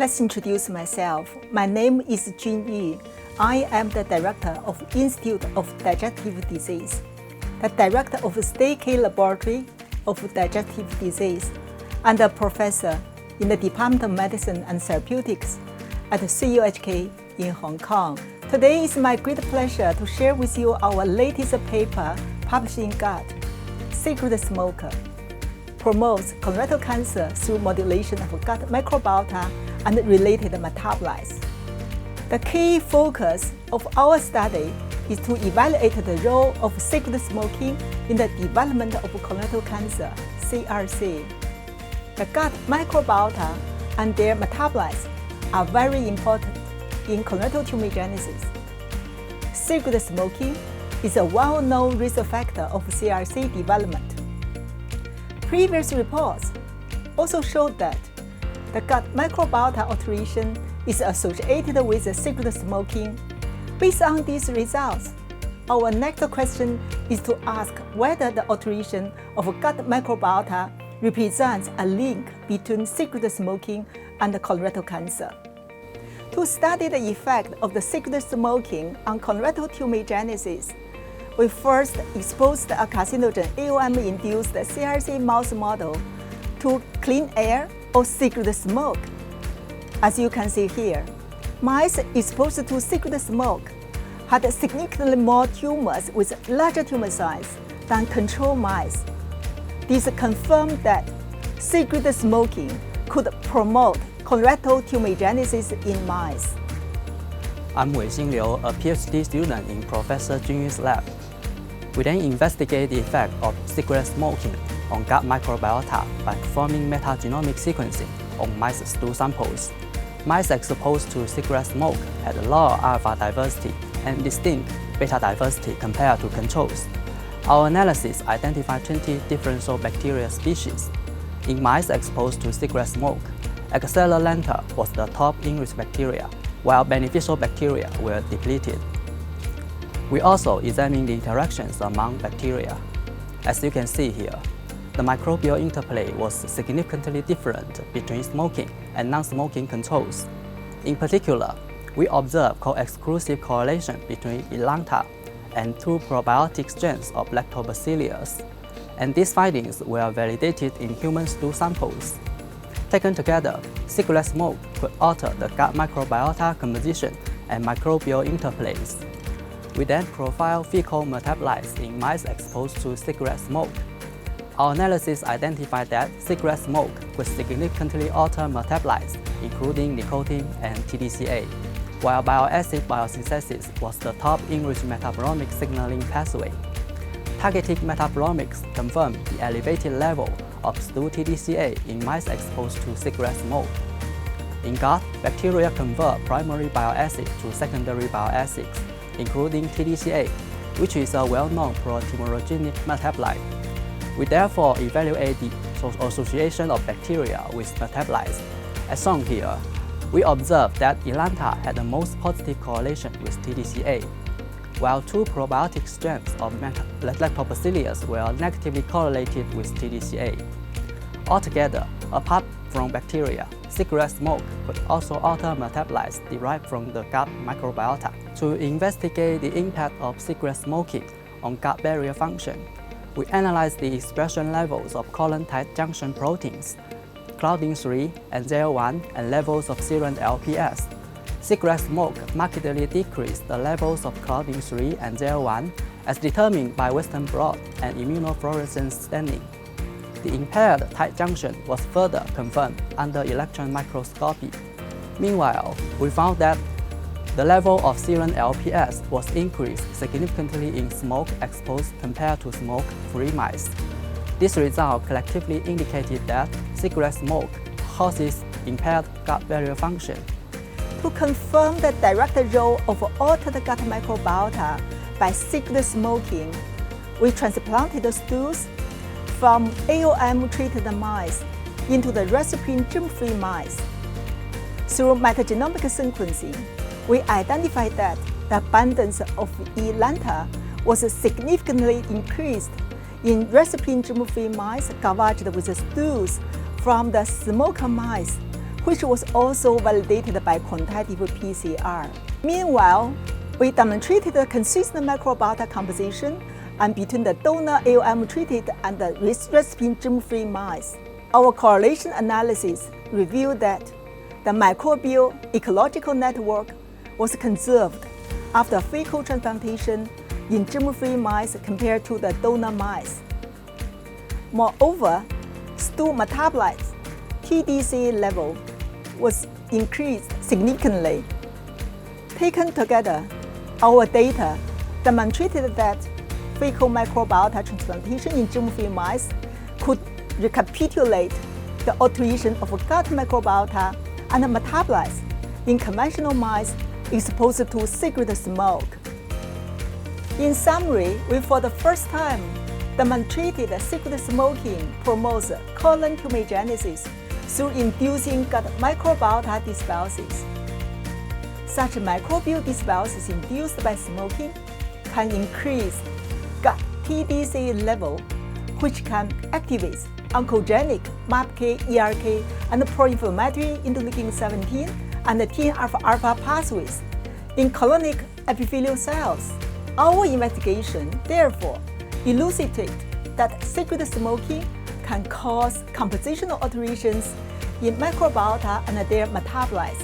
Let's introduce myself. My name is Jun Yu. I am the Director of Institute of Digestive Disease, the Director of State K Laboratory of Digestive Disease, and a Professor in the Department of Medicine and Therapeutics at CUHK in Hong Kong. Today is my great pleasure to share with you our latest paper published in Gut, Secret Smoker, promotes colorectal cancer through modulation of gut microbiota and related metabolites. The key focus of our study is to evaluate the role of cigarette smoking in the development of colorectal cancer, CRC. The gut microbiota and their metabolites are very important in colorectal tumorigenesis. Cigarette smoking is a well-known risk factor of CRC development. Previous reports also showed that the gut microbiota alteration is associated with cigarette smoking. Based on these results, our next question is to ask whether the alteration of gut microbiota represents a link between cigarette smoking and colorectal cancer. To study the effect of the cigarette smoking on colorectal tumorigenesis, we first exposed a carcinogen AOM-induced CRC mouse model to clean air or cigarette smoke. As you can see here, mice exposed to cigarette smoke had significantly more tumors with larger tumor size than control mice. This confirmed that cigarette smoking could promote colorectal tumorigenesis in mice. I'm Wei Liu, a PhD student in Professor Jun Yu's lab. We then investigate the effect of cigarette smoking on gut microbiota by performing metagenomic sequencing on mice stool samples. Mice exposed to cigarette smoke had lower alpha diversity and distinct beta diversity compared to controls. Our analysis identified 20 differential bacteria species. In mice exposed to cigarette smoke, Accelera was the top in-risk bacteria, while beneficial bacteria were depleted. We also examined the interactions among bacteria. As you can see here, the microbial interplay was significantly different between smoking and non-smoking controls. In particular, we observed co-exclusive correlation between Elanta and two probiotic strains of Lactobacillus, and these findings were validated in human stool samples. Taken together, cigarette smoke could alter the gut microbiota composition and microbial interplays. We then profiled fecal metabolites in mice exposed to cigarette smoke. Our analysis identified that cigarette smoke could significantly alter metabolites, including nicotine and TDCA, while bile acid biosynthesis was the top in-risk metabolomic signaling pathway. Targeted metabolomics confirmed the elevated level of stool TDCA in mice exposed to cigarette smoke. In gut, bacteria convert primary bile acid to secondary bile acids, including TDCA, which is a well-known protumourigenic metabolite. We therefore evaluate the association of bacteria with metabolites. As shown here, we observed that Elanta had the most positive correlation with TDCA, while two probiotic strains of Lactobacillus were negatively correlated with TDCA. Altogether, apart from bacteria, cigarette smoke could also alter metabolites derived from the gut microbiota. To investigate the impact of cigarette smoking on gut barrier function, we analyzed the expression levels of colon-tight junction proteins, Claudin 3 and ZL1, and levels of serum LPS. Cigarette smoke markedly decreased the levels of Claudin 3 and ZL1 as determined by Western blot and immunofluorescence staining. The impaired tight junction was further confirmed under electron microscopy. Meanwhile, we found that the level of serum LPS was increased significantly in smoke-exposed compared to smoke-free mice. This result collectively indicated that cigarette smoke causes impaired gut barrier function. To confirm the direct role of altered gut microbiota by cigarette smoking, we transplanted stools from AOM-treated mice into the recipe germ-free mice. Through metagenomic sequencing, we identified that the abundance of Elanta was significantly increased in recipe germ-free mice gavaged with stools from the smoker mice which was also validated by quantitative PCR. Meanwhile, we demonstrated a consistent microbiota composition and between the donor AOM-treated and the recipe germ-free mice. Our correlation analysis revealed that the microbial ecological network was conserved after fecal transplantation in germ-free mice compared to the donor mice. Moreover, stool metabolites (TDC) level was increased significantly. Taken together, our data demonstrated that fecal microbiota transplantation in germ-free mice could recapitulate the alteration of gut microbiota and metabolites in conventional mice exposed to cigarette smoke. In summary, we for the first time demonstrated that cigarette smoking promotes colon tumorigenesis through inducing gut microbiota dysbiosis. Such microbial dysbiosis induced by smoking can increase gut TDC level, which can activate oncogenic MAPK, ERK, and pro-inflammatory interleukin-17 and TNF-alpha pathways in colonic epithelial cells. Our investigation, therefore, elucidated that cigarette smoking can cause compositional alterations in microbiota and their metabolites,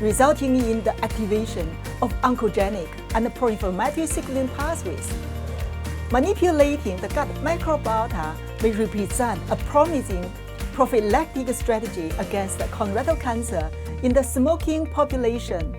resulting in the activation of oncogenic and pro-inflammatory signaling pathways. Manipulating the gut microbiota may represent a promising prophylactic strategy against colorectal cancer in the smoking population.